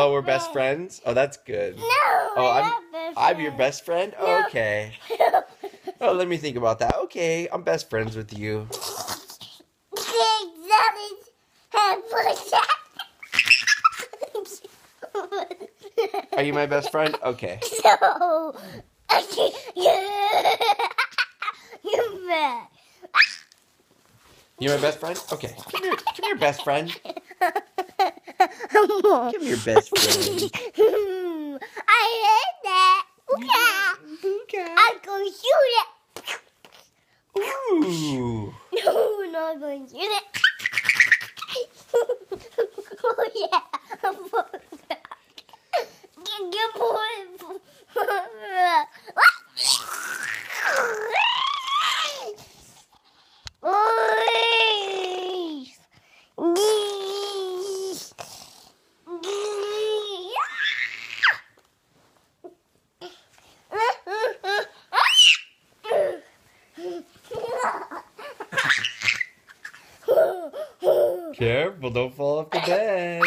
Oh, we're best friends? Oh, that's good. No, Oh, I'm your friend. best friend? No. Okay. Oh, let me think about that. Okay, I'm best friends with you. Are you my best friend? Okay. No. You're bad. You my best friend? Okay. Come here, best friend. Come on. Come here, best friend. I hate that. Okay. I'm going to shoot it. Ooh. No, we're not going to shoot it. Oh, yeah. Good boy. Careful, don't fall off the bed.